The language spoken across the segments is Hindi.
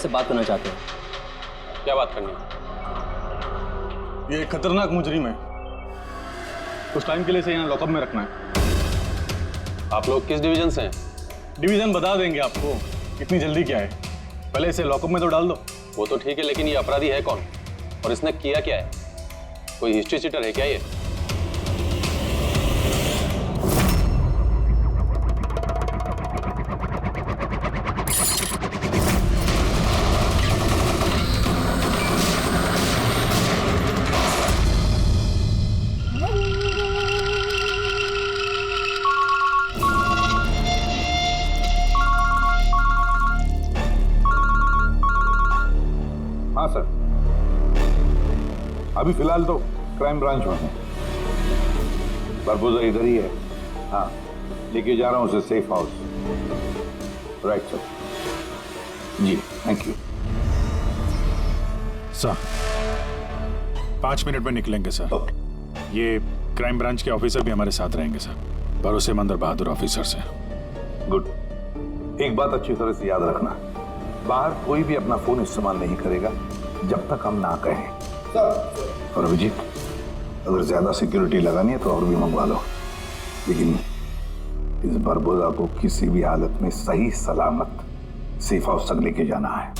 आपसे बात करना चाहते हैं। क्या बात करनी है? ये एक खतरनाक मुजरिम है, कुछ टाइम के लिए इसे यहाँ लॉकअप में रखना है। आप लोग किस डिवीजन से हैं? डिवीजन बता देंगे आपको, इतनी जल्दी क्या है, पहले इसे लॉकअप में तो डाल दो। वो तो ठीक है, लेकिन ये अपराधी है कौन और इसने किया क्या है? कोई हिस्ट्री चीटर है क्या ये? हाँ सर, अभी फिलहाल तो क्राइम ब्रांच में हूँ। प्रपोजर इधर ही है। हाँ, लेके जा रहा हूँ उसे सेफ हाउस। Right sir. जी थैंक यू सर। 5 मिनट में निकलेंगे सर। ये क्राइम ब्रांच के ऑफिसर भी हमारे साथ रहेंगे सर, भरोसेमंद और बहादुर ऑफिसर से। गुड। एक बात अच्छी तरह से याद रखना, बाहर कोई भी अपना फोन इस्तेमाल नहीं करेगा जब तक हम ना कहें। और अभिजीत, अगर ज्यादा सिक्योरिटी लगानी है तो और भी मंगवा लो, लेकिन इस बरबोदा को किसी भी हालत में सही सलामत सेफ हाउस तक लेके जाना है।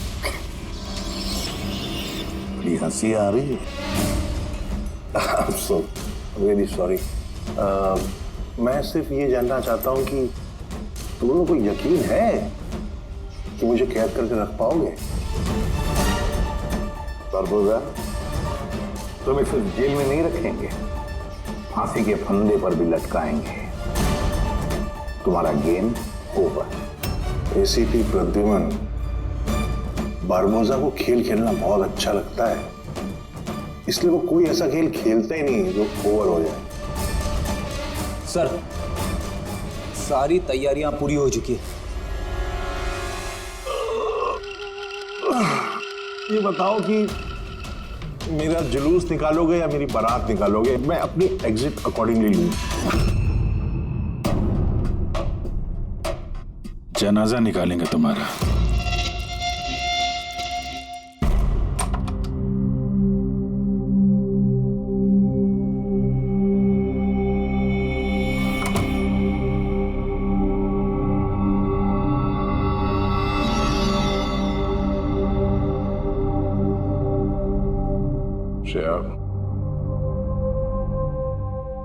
बड़ी हंसी आ रही है। So very sorry. मैं सिर्फ ये जानना चाहता हूँ कि तुम लोगों को यकीन है कि मुझे कैद करके रख पाओगे? बरबोदा, तुम्हें सिर्फ जेल में नहीं रखेंगे, फांसी के फंदे पर भी लटकाएंगे। तुम्हारा game over. ACP Pradyuman, Barbosa को खेल खेलना बहुत अच्छा लगता है, इसलिए वो कोई ऐसा खेल खेलता ही नहीं जो ओवर हो जाए। सर, सारी तैयारियां पूरी हो चुकी है। ये बताओ कि मेरा जुलूस निकालोगे या मेरी बारात निकालोगे? मैं अपनी एग्जिट अकॉर्डिंगली लूं। जनाजा निकालेंगे तुम्हारा। श्रेया,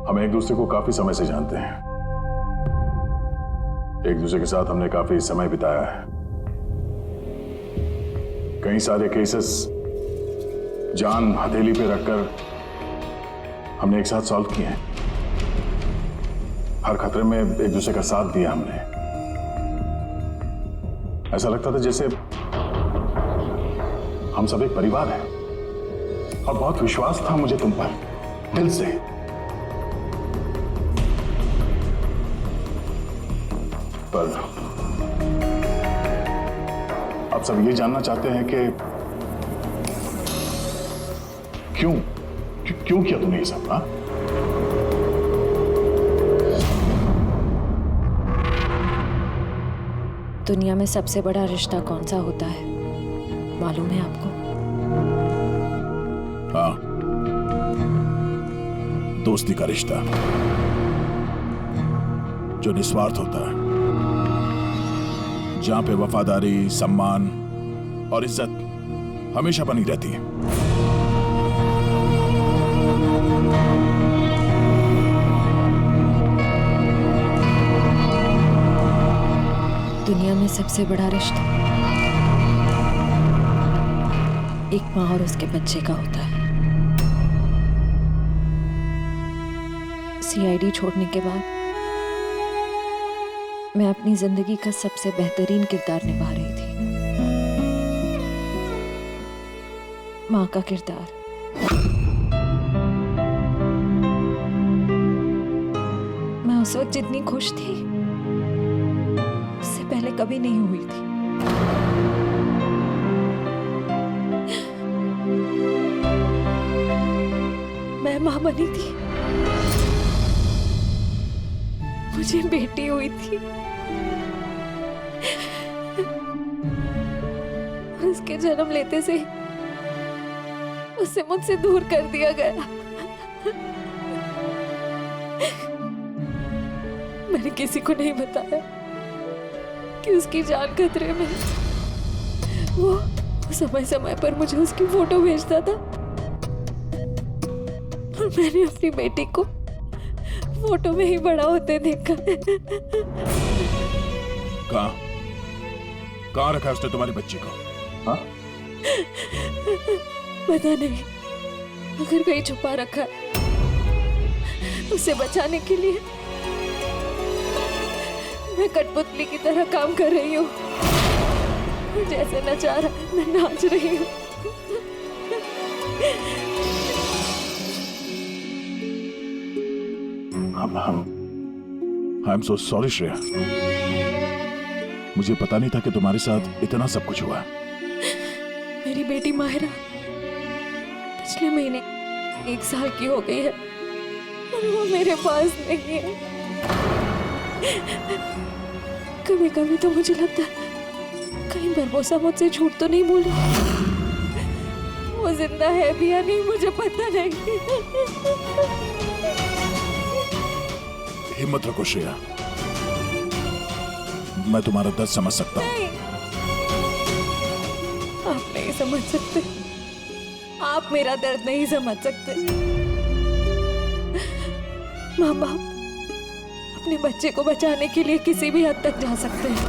हम एक दूसरे को काफी समय से जानते हैं, एक दूसरे के साथ हमने काफी समय बिताया है। कई सारे केसेस जान हथेली पे रखकर हमने एक साथ सॉल्व किए हैं। हर खतरे में एक दूसरे का साथ दिया हमने। ऐसा लगता था जैसे हम सब एक परिवार हैं, और बहुत विश्वास था मुझे तुम पर, दिल से। पर अब सब ये जानना चाहते हैं कि क्यों किया तुमने ये सब? हाँ, दुनिया में सबसे बड़ा रिश्ता कौन सा होता है, मालूम है आपको? हाँ, दोस्ती का रिश्ता, जो निस्वार्थ होता है, जहां पे वफादारी, सम्मान और इज्जत हमेशा बनी रहती है। दुनिया में सबसे बड़ा रिश्ता एक माँ और उसके बच्चे का होता है। सीआईडी छोड़ने के बाद मैं अपनी जिंदगी का सबसे बेहतरीन किरदार निभा रही थी, माँ का किरदार। मैं उस वक्त जितनी खुश थी उससे पहले कभी नहीं हुई थी। मैं माँ बनी थी, मुझे बेटी हुई थी, के जन्म लेते से उसे मुझसे दूर कर दिया गया। मैंने किसी को नहीं बताया कि उसकी जान खतरे में है। वो समय समय पर मुझे उसकी फोटो भेजता था और मैंने अपनी बेटी को फोटो में ही बड़ा होते देखा। कहाँ रखा उसने तुम्हारी बच्ची को? हाँ? पता नहीं, अगर कहीं छुपा रखा है। उसे बचाने के लिए मैं कठपुतली की तरह काम कर रही हूँ। जैसे नचा रहा है मैं नाच रही हूँ। I am so sorry Shreya, मुझे पता नहीं था कि तुम्हारे साथ इतना सब कुछ हुआ। मेरी बेटी माहिरा पिछले महीने 1 साल की हो गई है और वो मेरे पास नहीं है। कभी कभी तो मुझे लगता है कहीं बरबोसा मुझसे झूठ तो नहीं बोली। वो जिंदा है भी या नहीं मुझे पता नहीं। हिम्मत रखो श्रेया, मैं तुम्हारा दर्द समझ सकता हूँ। नहीं, आप नहीं समझ सकते। आप मेरा दर्द नहीं समझ सकते। माँ बाप अपने बच्चे को बचाने के लिए किसी भी हद तक जा सकते हैं,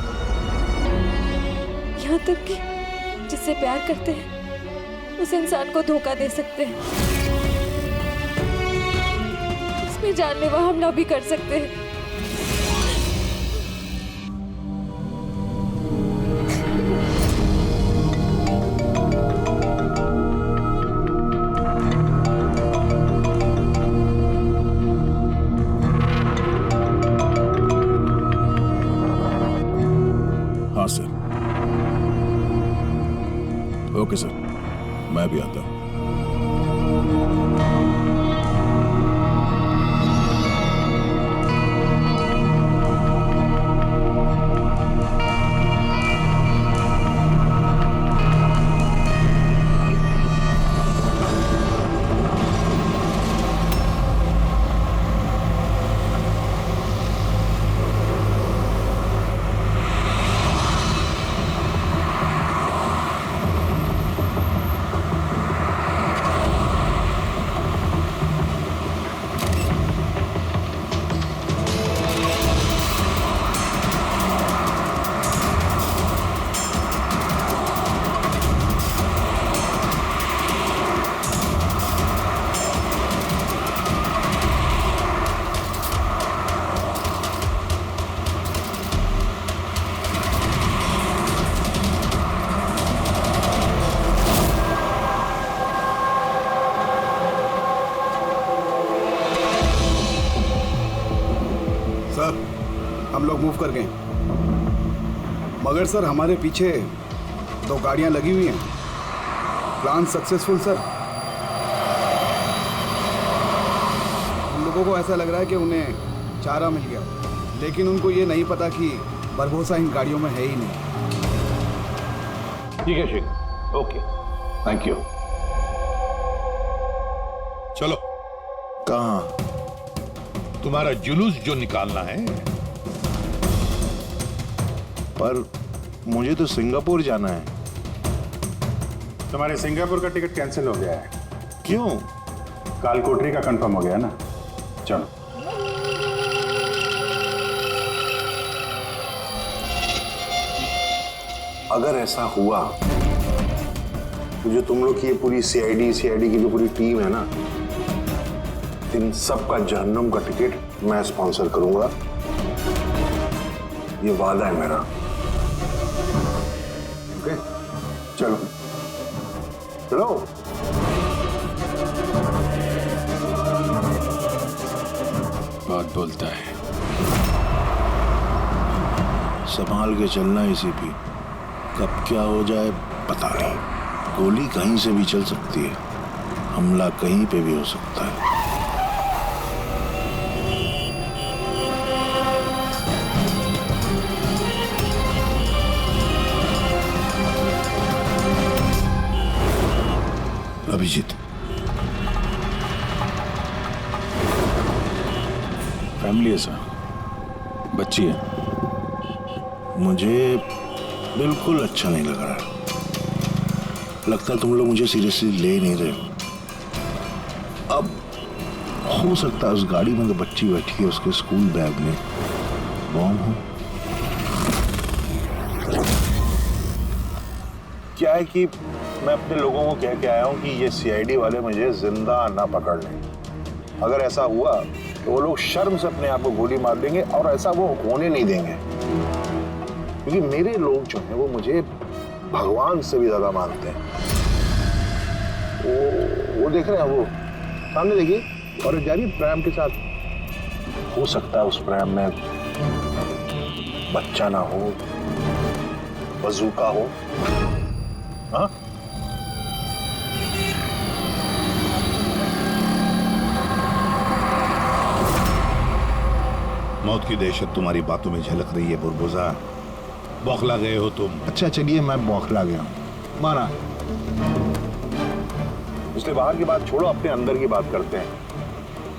यहाँ तक कि जिससे प्यार करते हैं उस इंसान को धोखा दे सकते हैं। इसमें जानलेवा हमला भी कर सकते हैं। हाँ सर। ओके सर, मैं भी आता हूँ। हम लोग मूव कर गए, मगर सर हमारे पीछे 2 गाड़ियां लगी हुई हैं। Plan successful sir. हम लोगों को ऐसा लग रहा है कि उन्हें चारा मिल गया, लेकिन उनको ये नहीं पता कि बरबोसा इन गाड़ियों में है ही नहीं। ठीक है शेख, ओके, थैंक यू। चलो। कहाँ? तुम्हारा जुलूस जो निकालना है। पर मुझे तो सिंगापुर जाना है। तुम्हारे सिंगापुर का टिकट कैंसिल हो गया है। क्यों? कालकोटरी का कंफर्म हो गया ना। चलो। अगर ऐसा हुआ तो जो तुम लोग की ये पूरी सीआईडी की जो पूरी टीम है ना, इन सब का जहन्नुम का टिकट मैं स्पॉन्सर करूंगा। ये वादा है मेरा। ओके, चलो चलो। बहुत बोलता है। संभाल के चलना एसीपी, कब क्या हो जाए पता नहीं। गोली कहीं से भी चल सकती है, हमला कहीं पे भी हो सकता है। अभिजीत, फैमिली है सर, बच्ची है। मुझे बिल्कुल अच्छा नहीं लग रहा। लगता है तुम लोग मुझे सीरियसली ले नहीं रहे हो। अब हो सकता है उस गाड़ी में तो बच्ची बैठी है, उसके स्कूल बैग में बॉम्ब हो। क्या है कि मैं अपने लोगों को कह के आया हूं कि ये सीआईडी वाले मुझे जिंदा ना पकड़ लें। अगर ऐसा हुआ तो वो लोग शर्म से अपने आप को गोली मार देंगे, और ऐसा वो होने नहीं देंगे, क्योंकि मेरे लोग जो हैं वो मुझे भगवान से भी ज्यादा मानते हैं। वो देख रहे हैं, वो सामने देखिए, और जा रही प्रेम के साथ। हो सकता है उस प्रेम में बच्चा ना हो, बजूका हो। हाँ, मौत की दहशत तुम्हारी बातों में झलक रही है बुरबुजा। बौखला गए हो तुम। अच्छा चलिए, मैं बौखला गया हूं, माना। इसलिए बाहर की बात छोड़ो, अपने अंदर की बात करते हैं।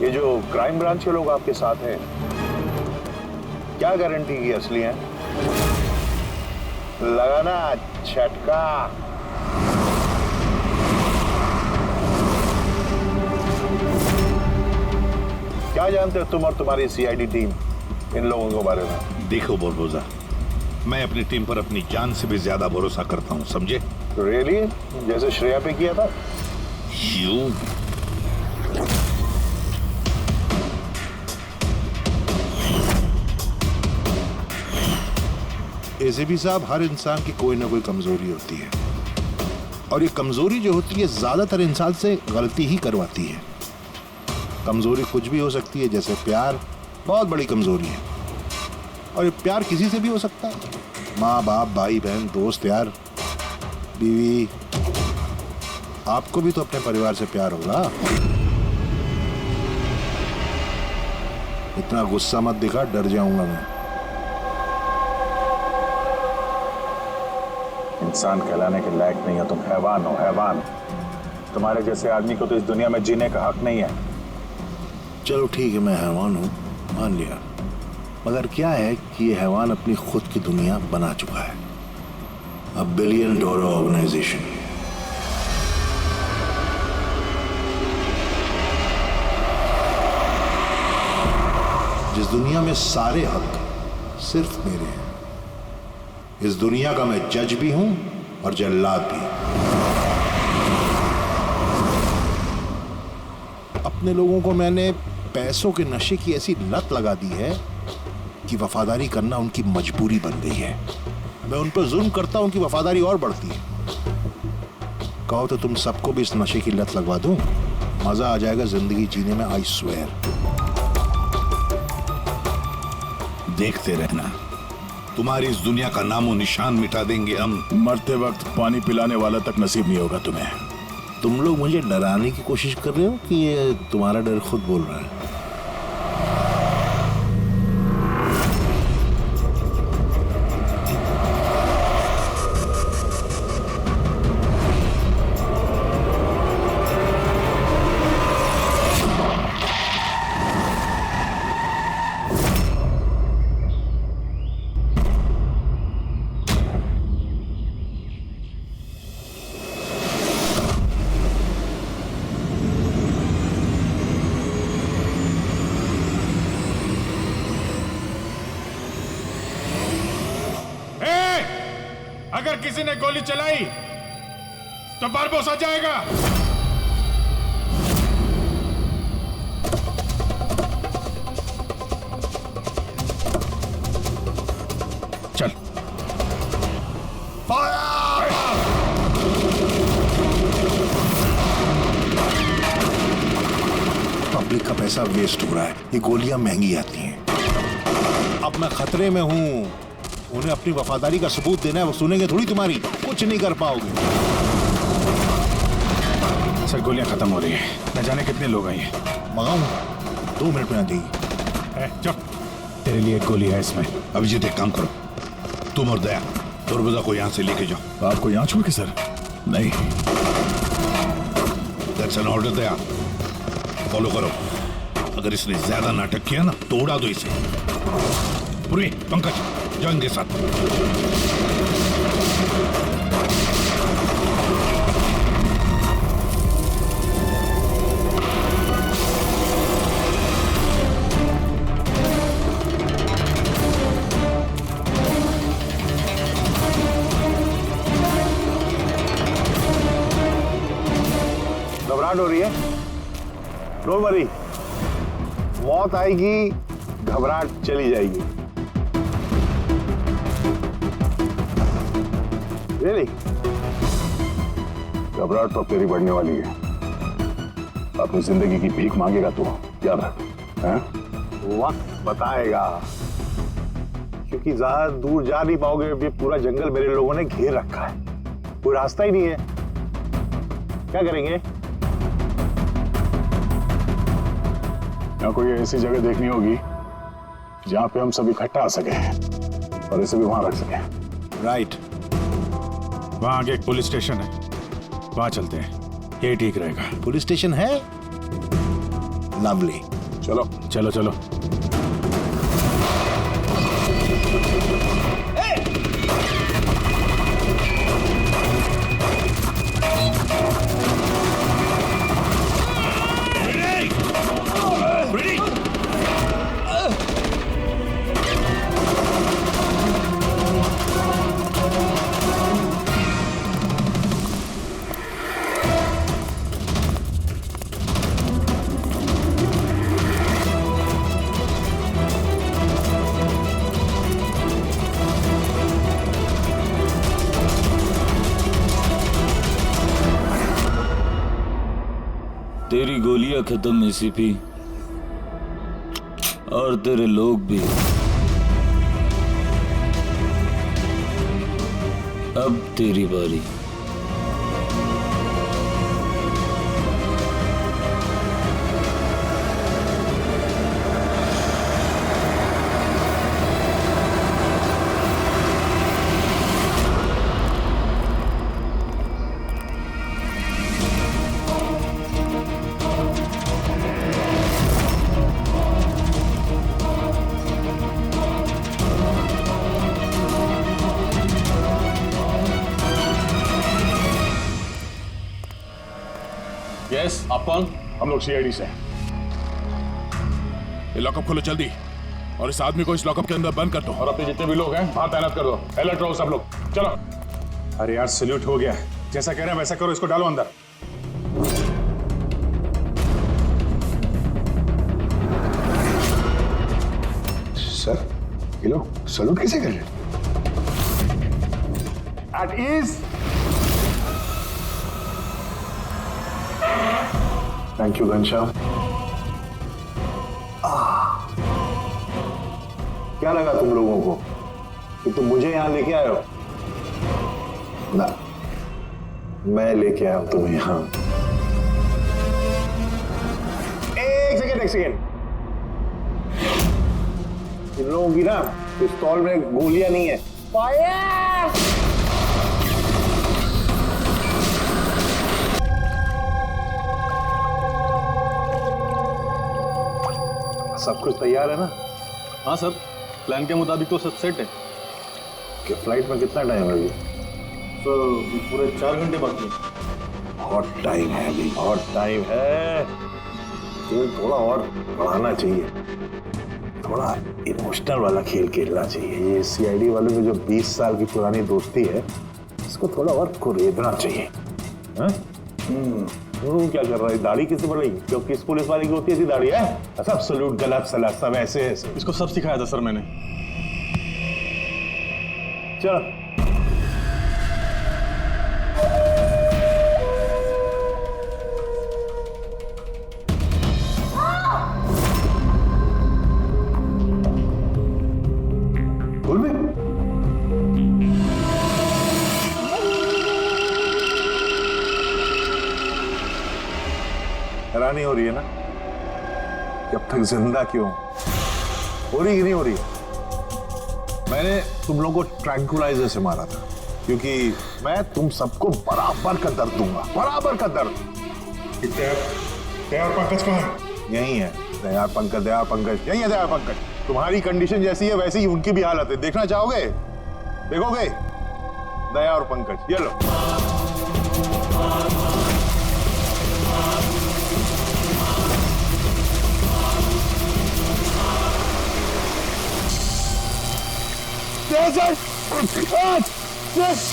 ये जो क्राइम ब्रांच के लोग आपके साथ हैं, क्या गारंटी की असली हैं? लगा ना झटका। क्या जानते हो तुम और तुम्हारी सीआईडी टीम इन लोगों के बारे में? देखो बुरबुजा, मैं अपनी टीम पर अपनी जान से भी ज्यादा भरोसा करता हूँ, समझे? रियली? जैसे श्रेया पे किया था? यू एसीपी साहब, हर इंसान की कोई ना कोई कमजोरी होती है, और ये कमजोरी जो होती है ज्यादातर इंसान से गलती ही करवाती है। कमजोरी कुछ भी हो सकती है, जैसे प्यार बहुत बड़ी कमजोरी है, और ये प्यार किसी से भी हो सकता है। माँ बाप, भाई बहन, दोस्त, यार, बीवी। आपको भी तो अपने परिवार से प्यार होगा। इतना गुस्सा मत दिखा, डर जाऊंगा मैं। इंसान कहलाने के लायक नहीं हो तुम, हैवान हो, हैवान। तुम्हारे जैसे आदमी को तो इस दुनिया में जीने का हक नहीं है। चलो ठीक है, मैं हैवान हूं, मान लिया। मगर क्या है कि ये हैवान अपनी खुद की दुनिया बना चुका है, $1 बिलियन ऑर्गेनाइजेशन। जिस दुनिया में सारे हक सिर्फ मेरे हैं। इस दुनिया का मैं जज भी हूं और जल्लाद भी। अपने लोगों को मैंने पैसों के नशे की ऐसी लत लगा दी है कि वफादारी करना उनकी मजबूरी बन गई है। मैं उन पर जुल्म करता हूं कि वफादारी और बढ़ती है। कहो तो तुम सबको भी इस नशे की लत लगवा दूं, मजा आ जाएगा जिंदगी जीने में, आई स्वेयर। देखते रहना, तुम्हारी इस दुनिया का नामो निशान मिटा देंगे हम। मरते वक्त पानी पिलाने वाला तक नसीब नहीं होगा तुम्हें। तुम लोग मुझे डराने की कोशिश कर रहे हो कि ये तुम्हारा डर खुद बोल रहा है? अगर किसी ने गोली चलाई तो बारबोसा जाएगा। चल। पब्लिक का पैसा वेस्ट हो रहा है, ये गोलियां महंगी आती हैं। अब मैं खतरे में हूं। उन्हें अपनी वफादारी का सबूत देना है, वो सुनेंगे थोड़ी तुम्हारी, कुछ नहीं कर पाओगे। सर गोलियां खत्म हो रही हैं, न जाने कितने लोग आए हैं। मंगाऊं? 2 मिनट में आ जाएगी। चुप, तेरे लिए एक गोली है इसमें। अभिजीत एक काम करो, तुम और दया बुरबुजा को यहाँ से लेके जाओ। आपको यहाँ छोड़ के सर? नहीं, एन ऑर्डर दे आप फॉलो करो। अगर इसने ज्यादा नाटक किया ना तो उड़ा दो इसे। पूर्वी, पंकज जाओ इनके साथ। घबराहट हो रही है? डोंट वरी, मौत आएगी, घबराहट चली जाएगी। रियली? घबराहट तो तेरी बढ़ने वाली है। अपनी जिंदगी की भीख मांगेगा तू, याद रख। हैं? वक्त बताएगा, क्योंकि ज्यादा दूर जा नहीं पाओगे। ये पूरा जंगल मेरे लोगों ने घेर रखा है, कोई रास्ता ही नहीं है। क्या करेंगे? यहाँ कोई ऐसी जगह देखनी होगी जहाँ पे हम सब इकट्ठा आ सके और इसे भी वहां रख सके। राइट। वहां आगे एक पुलिस स्टेशन है, वहां चलते हैं, ये ठीक रहेगा। पुलिस स्टेशन है? लवली। चलो चलो चलो। तेरी गोलियां खत्म एसीपी, और तेरे लोग भी। अब तेरी बारी। यस, आप कौन? हम लोग सीआईडी से। ये लॉकअप खोलो जल्दी, और इस आदमी को इस लॉकअप के अंदर बंद कर दो। और अपने जितने भी लोग हैं वहां तैनात कर दो। अलर्ट रहो सब लोग। चलो। अरे यार, सैल्यूट हो गया। जैसा कह रहे हैं वैसा करो, इसको डालो अंदर। सर, ये लोग सैल्यूट किसे कर रहे हैं? At ease. Thank you Ghanshyam. क्या लगा तुम लोगों को कि तुम मुझे यहां लेके आए हो? ना, मैं लेके आया हूं तुम्हें यहां। एक सेकेंड। इन लोगों की ना पिस्तौल में गोलियां नहीं है। फायर! सब कुछ तैयार है ना? हाँ सर, प्लान के मुताबिक तो सब सेट है। कि फ्लाइट में कितना टाइम है अभी? तो पूरे 4 घंटे बाकी हैं। बहुत टाइम है अभी, बहुत टाइम है। तो थोड़ा और बढ़ाना चाहिए, थोड़ा इमोशनल वाला खेल खेलना चाहिए। ये सीआईडी वालों में जो 20 साल की पुरानी दोस्ती है, इसको थोड़ा और कुरेदना चाहिए। क्या कर रहा है? दाढ़ी किससे बढ़ रही? जो किस पुलिस वाले की होती है दाढ़ी है? सब सलूट, गलत सलाह, सब ऐसे ऐसे। इसको सब सिखाया था सर मैंने। चलो। बोल भी। हैरानी हो रही है ना कि अब तक जिंदा क्यों? हो रही कि नहीं हो रही? मैंने तुम लोगों को ट्रैंकुलाइजर से मारा था, क्योंकि मैं तुम सबको बराबर का दर्द दूंगा, बराबर का दर्द। दया और पंकज कहाँ है? यही है दया पंकज, दया पंकज यही है। दया पंकज, तुम्हारी कंडीशन जैसी है वैसी ही उनकी भी हालत है। देखना चाहोगे? देखोगे? दया और पंकज, ये लो।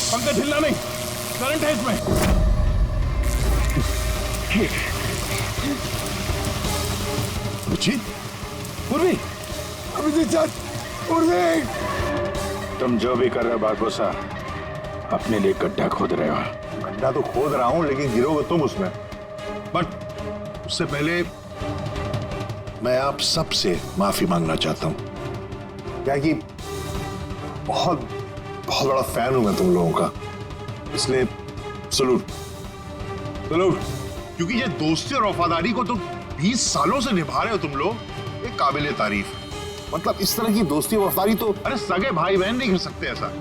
पंकज हिलना नहीं, करंट है इसमें। पूर्वी, अभिजीत सर, पूर्वी। तुम जो भी कर रहे हो बारबोसा, अपने लिए गड्ढा खोद रहे हो। गड्ढा तो खोद रहा हूं, लेकिन गिरोगे तुम उसमें। बट उससे पहले मैं आप सबसे माफी मांगना चाहता हूं। क्या कि बहुत बहुत बड़ा फैन हूं मैं तुम लोगों का, इसलिए सलूट सलूट। क्योंकि ये दोस्ती और वफादारी को तो 20 सालों से निभा रहे हो तुम लोग, ये काबिले तारीफ है। मतलब इस तरह की दोस्ती और वफादारी तो अरे सगे भाई बहन नहीं कर सकते ऐसा।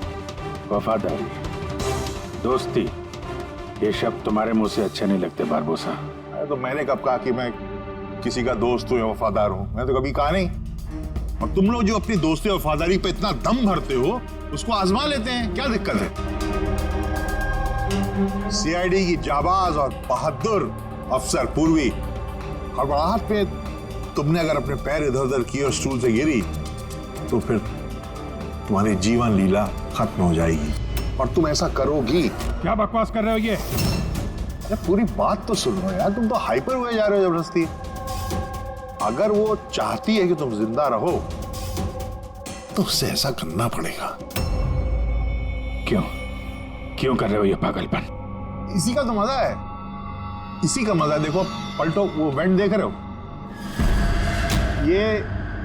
वफादारी, दोस्ती, ये शब्द तुम्हारे मुंह से अच्छे नहीं लगते बारबोसा। अरे तो मैंने कब कहा कि मैं किसी का दोस्त हूं या वफादार हूं? मैंने तो कभी कहा नहीं। और तुम लोग जो अपनी दोस्ती और वफादारी पे इतना दम भरते हो, उसको आजमा लेते हैं, क्या दिक्कत है? सीआईडी की जाबाज और बहादुर अफसर पूर्वी, हड़बड़ाहट पे तुमने अगर अपने पैर इधर उधर किए और स्टूल से गिरी तो फिर तुम्हारी जीवन लीला खत्म हो जाएगी, और तुम ऐसा करोगी। क्या बकवास कर रहे हो ये? अरे पूरी बात तो सुनो यार, तुम तो हाइपर हुए जा रहे हो जबरदस्ती। अगर वो चाहती है कि तुम जिंदा रहो तो उससे ऐसा करना पड़ेगा। क्यों क्यों कर रहे हो ये पागलपन? इसी का तो मजा है, इसी का मजा है। देखो पलटो, वो वेंट देख रहे हो? ये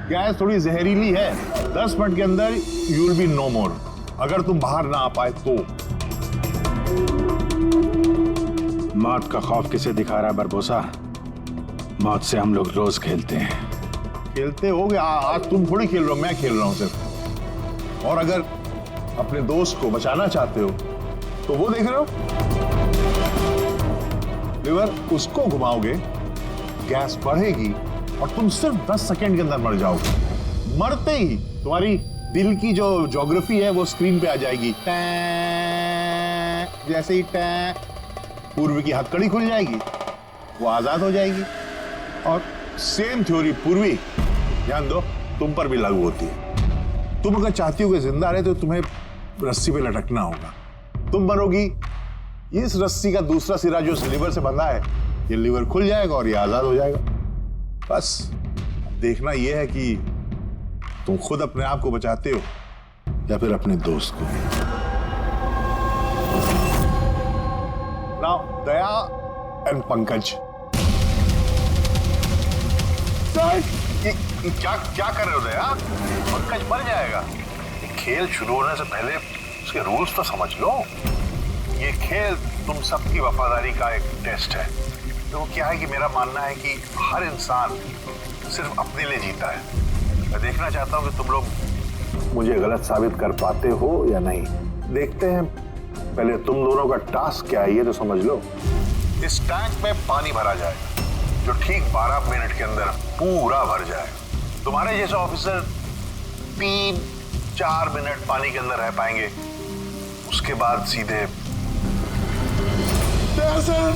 गैस थोड़ी जहरीली है, 10 मिनट के अंदर यू विल बी नो मोर, अगर तुम बाहर ना आ पाए तो। मौत का खौफ किसे दिखा रहा है बरबोसा? मौत से हम लोग रोज खेलते हैं। खेलते होगे, आज तुम थोड़ी खेल रहे हो, मैं खेल रहा हूं सिर्फ। और अगर अपने दोस्त को बचाना चाहते हो तो वो देख रहे हो, लिवर, उसको घुमाओगे, गैस बढ़ेगी और तुम सिर्फ 10 सेकंड के अंदर मर जाओगे। मरते ही तुम्हारी दिल की जो ज्योग्राफी है वो स्क्रीन पे आ जाएगी। जैसे ही पूर्वी की हथकड़ी खुल जाएगी, वो आजाद हो जाएगी। और सेम थ्योरी पूर्वी, ध्यान दो, तुम पर भी लागू होती है। तुम अगर चाहती हो कि जिंदा रहे तो तुम्हें रस्सी पे लटकना होगा। तुम मरोगी, इस रस्सी का दूसरा सिरा जो लिवर से बंधा है, ये लिवर खुल जाएगा और ये आजाद हो जाएगा। बस देखना यह है कि तुम खुद अपने आप को बचाते हो या फिर अपने दोस्त को। नाउ दया एंड पंकज, क्या क्या कर रहे हो दया? पंकज मर जाएगा। खेल शुरू होने से पहले उसके रूल्स तो समझ लो। ये खेल तुम सबकी वफादारी का एक टेस्ट है। तो क्या है कि मेरा मानना है कि हर इंसान सिर्फ अपने लिए जीता है। मैं देखना चाहता हूं कि तुम लोग मुझे गलत साबित कर पाते हो या नहीं। देखते हैं, पहले तुम दोनों का टास्क क्या है ये तो समझ लो। इस टैंक में पानी भरा जाएगा जो ठीक 12 मिनट के अंदर पूरा भर जाएगा। तुम्हारे जैसे ऑफिसर 3-4 मिनट पानी के अंदर रह पाएंगे, उसके बाद सीधे। सर,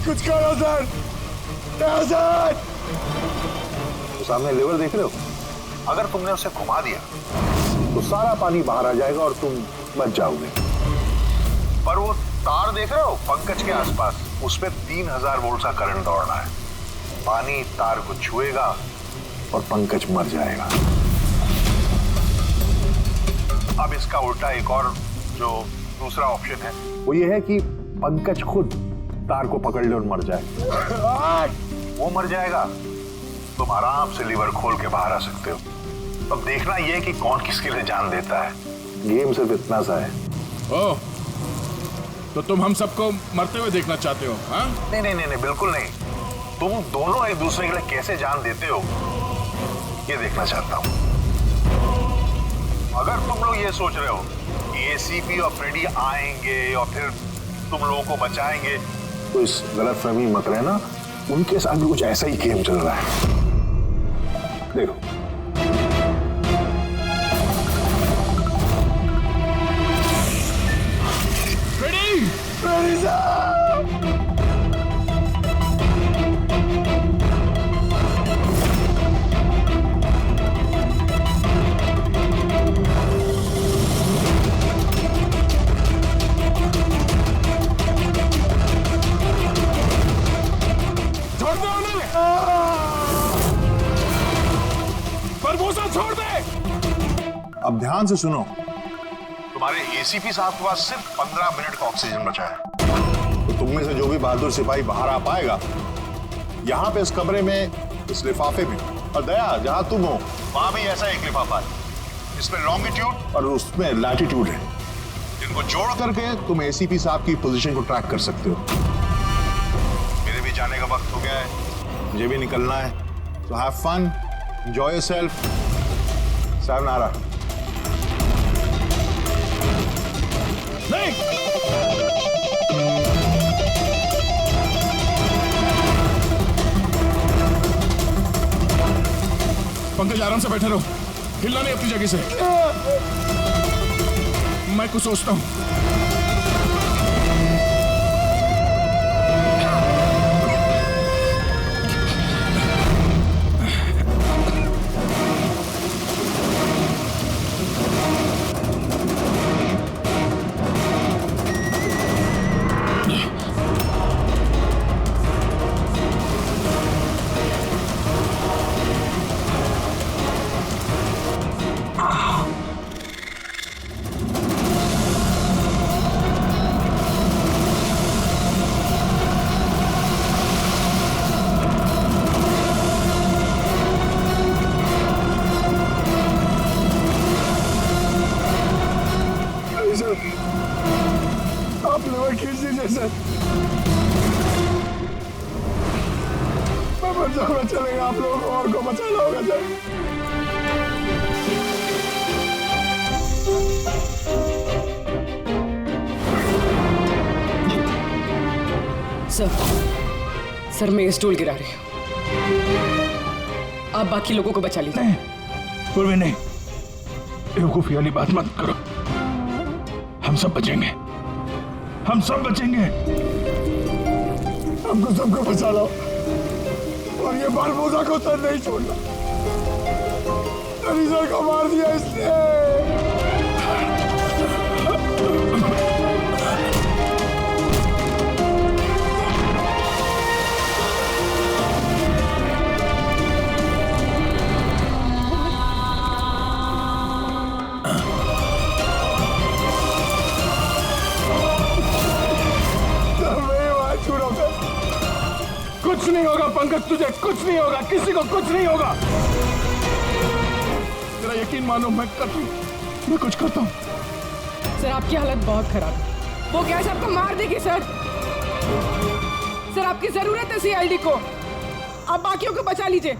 कुछ करो सर, सर। तो सामने लेवर देख रहे हो? अगर तुमने उसे घुमा दिया तो सारा पानी बाहर आ जाएगा और तुम बच जाओगे। पर वो तार देख रहे हो पंकज के आसपास, उस पे 3000 वोल्ट का करंट दौड़ना है। पानी तार को छुएगा और पंकज मर जाएगा। अब इसका उल्टा एक और जो दूसरा ऑप्शन है वो ये है कि पंकज खुद तार को पकड़ ले और मर जाए। वो मर जाएगा, तुम आराम से लीवर खोल के बाहर आ सकते हो। अब देखना यह कि कौन किसके लिए जान देता है। गेम सिर्फ इतना सा है। ओह, तो तुम हम सबको मरते हुए देखना चाहते हो? हाँ? नहीं नहीं नहीं, बिल्कुल नहीं। तुम दोनों एक दूसरे के लिए कैसे जान देते हो ये देखना चाहता हूं। अगर तुम लोग ये सोच रहे हो कि एसीपी और फ्रेडी आएंगे और फिर तुम लोगों को बचाएंगे, तो इस गलतफहमी मत रहना उनके साथ भी कुछ ऐसा ही गेम चल रहा है। देखो रेडी साहब। छोड़ दे। अब ध्यान से सुनो। तुम्हारे एसीपी साहब के पास सिर्फ 15 मिनट का ऑक्सीजन बचा है। तो तुम में से जो भी बहादुर सिपाही बाहर आ पाएगा, यहाँ पे इस कमरे में, इस लिफाफे में, और दया जहाँ तुम हो वहां भी ऐसा एक लिफाफा है। इसमें लॉन्गिट्यूड और उसमें लैटिट्यूड है। इनको जोड़ करके तुम एसीपी साहब की पोजीशन को ट्रैक कर सकते हो। मेरे भी जाने का वक्त हो गया है, मुझे भी निकलना है। तो हैव फन, एंजॉय योरसेल्फ। सावनारा। नहीं, पंकज आराम से बैठे रहो, हिलना नहीं अपनी जगह से। मैं कुछ सोचता हूं। आप लोग खींच दीजिए सर। मैं मर जाऊंगा, चलेगा। आप लोगों को और को बचाना होगा सर। सर मैं ये स्टूल गिरा रही हूँ, आप बाकी लोगों को बचा लीजिए। नहीं पूर्वी, नहीं, बेवकूफी वाली बात मत करो। हम सब बचेंगे, हम सब बचेंगे। हमको सबको बचा लो और ये बारबोसा को तो नहीं छोड़ना। रिजल को मार दिया इसने। कुछ नहीं होगा पंकज, तुझे कुछ नहीं होगा, किसी को कुछ नहीं होगा। तेरा यकीन मानो, मैं कुछ करता हूँ। सर आपकी हालत बहुत खराब है, वो गैस आपको मार देगी सर। सर आपकी जरूरत है सीआईडी को, आप बाकियों को बचा लीजिए।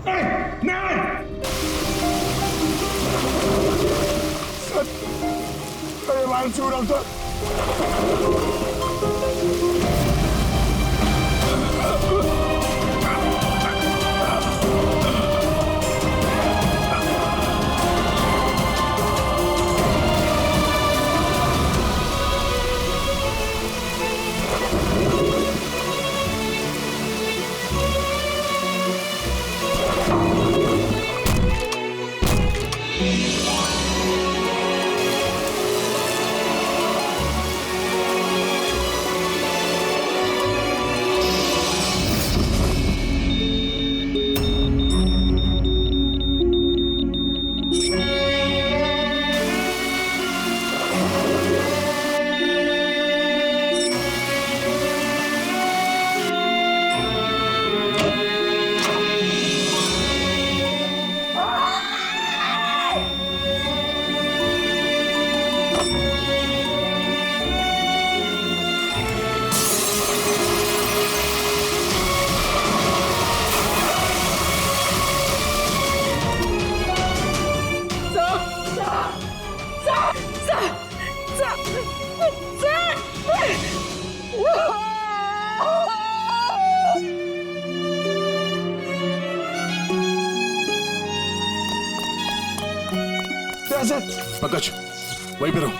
सर। पंकज वहीं पे रहो।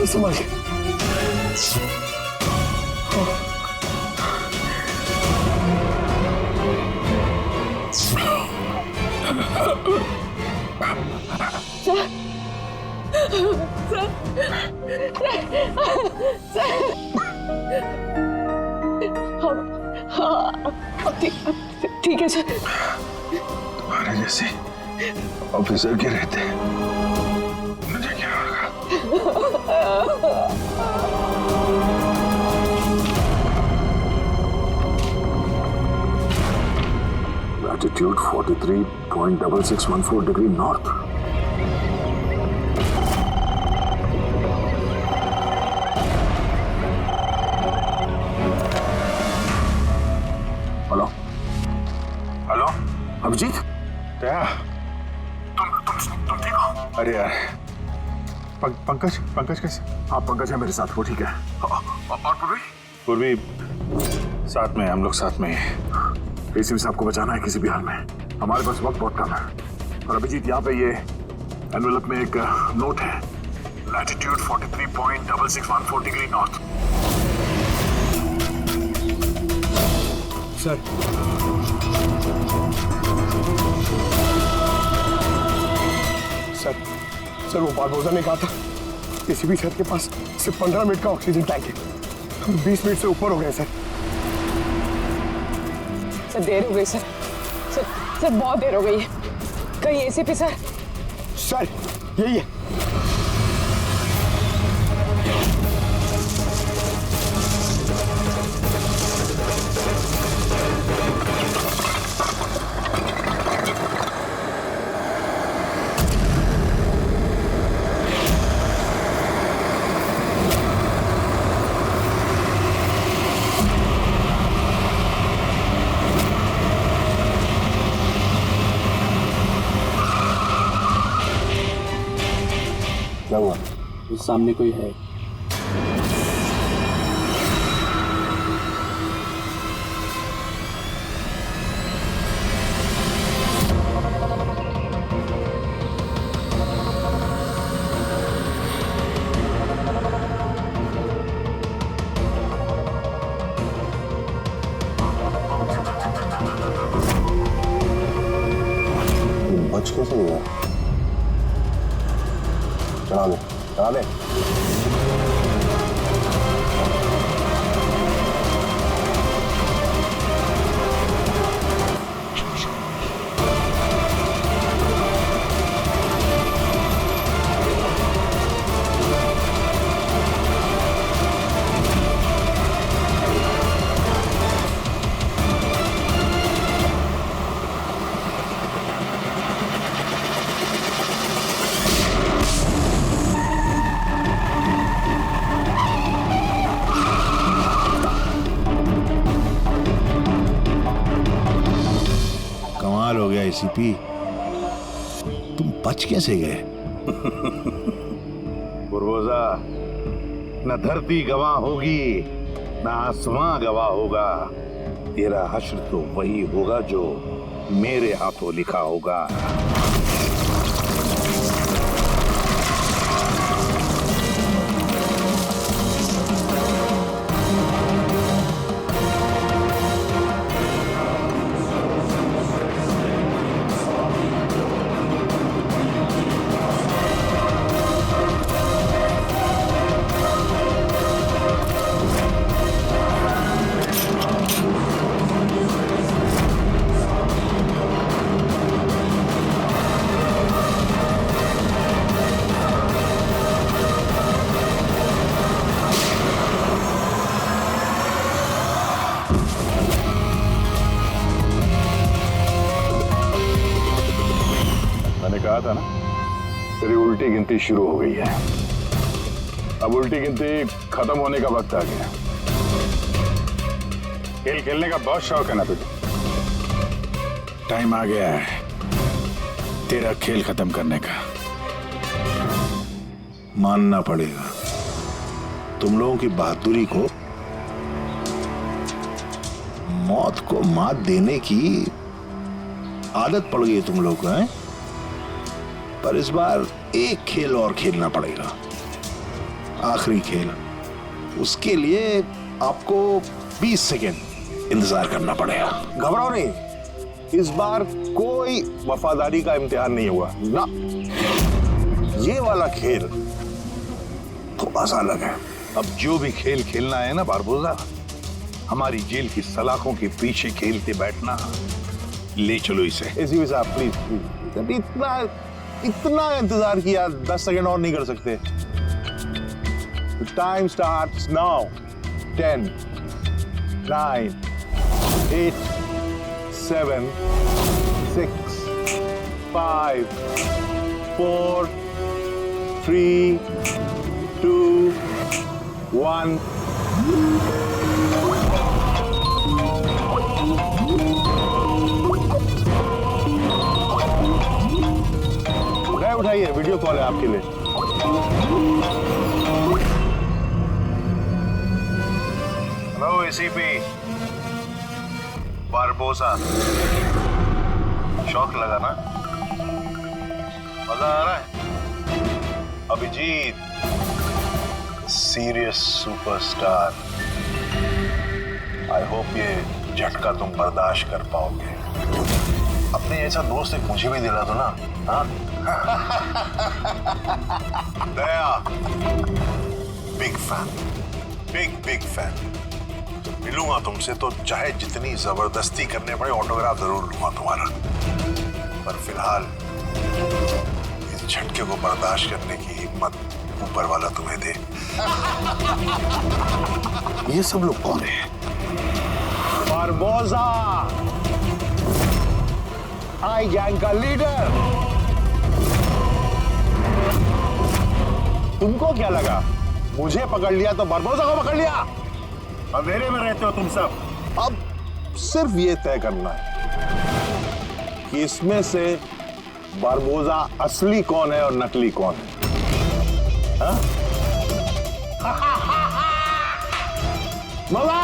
संभाल के। ठीक है सर। तुम्हारे जैसे ऑफिसर के रहते मुझे क्या होगा? Latitude 43.6614 degree north. Hello hello Abhijit क्या तुम ठीक हो? अरे यार पंकज कैसे? हाँ पंकज है मेरे साथ, वो ठीक है। और पूर्वी साथ में, हम लोग साथ में हैं। एसीपी साहब को बचाना है किसी भी हाल में। हमारे पास वक्त बहुत कम है। और अभिजीत यहाँ पे ये एनवेलप में एक नोट है, latitude 43.6614 degree north. Sir sir वो बारबोजा ने कहा था एसीपी सर के पास सिर्फ 15 मिनट का ऑक्सीजन टैंक है। हम 20 मिनट से ऊपर हो गए सर। सर देर हो गई सर। सर बहुत देर हो गई है। कहीं एसीपी सर? सर यही है। क्या हुआ? सामने कोई है? बच कैसे गया? चला ले। कमाल हो गया एसीपी, तुम बच कैसे गए? बुरबोजा, न धरती गवाह होगी न आसमां गवाह होगा। तेरा हश्र तो वही होगा जो मेरे हाथों लिखा होगा। उल्टी गिनती शुरू हो गई है। अब उल्टी गिनती खत्म होने का वक्त आ गया। खेल खेलने का बहुत शौक है ना तुझे? टाइम आ गया है तेरा खेल खत्म करने का। मानना पड़ेगा तुम लोगों की बहादुरी को। मौत को मात देने की आदत पड़ गई तुम लोग को, हैं? पर इस बार एक खेल और खेलना पड़ेगा, आखिरी खेल। उसके लिए आपको 20 सेकेंड इंतजार करना पड़ेगा। घबराओ नहीं, इस बार कोई वफादारी का इम्तिहान नहीं हुआ ना। ये वाला खेल थोड़ा सा अलग है। अब जो भी खेल खेलना है ना बारबोसा, हमारी जेल की सलाखों के पीछे खेलते बैठना। ले चलो इसे। एसीपी साहब प्लीज प्लीज, इतना इंतजार किया, 10 सेकंड और नहीं कर सकते? Time starts now. 10 9 8 7 6 5 4 3 2 1। उठाइए, वीडियो कॉल है आपके लिए। हेलो एसीपी बारबोसा, शौक लगा ना? मजा आ रहा है? Abhijit serious superstar, I hope ये झटका तुम बर्दाश्त कर पाओगे। अपने ऐसा दोस्त एक मुझे भी दिला दो ना। हाँ दया, बिग फैन, बिग फैन। मिलूंगा तुमसे तो चाहे जितनी जबरदस्ती करने पड़े, ऑटोग्राफ जरूर लूंगा तुम्हारा। पर फिलहाल इस झटके को बर्दाश्त करने की हिम्मत ऊपर वाला तुम्हें दे। ये सब लोग कौन है? बारबोसा, आई गैंग का लीडर। तुमको क्या लगा मुझे पकड़ लिया तो बारबोसा को पकड़ लिया? अंधेरे में रहते हो तुम सब। अब सिर्फ ये तय करना है कि इसमें से बारबोसा असली कौन है और नकली कौन है। हाँ? मजा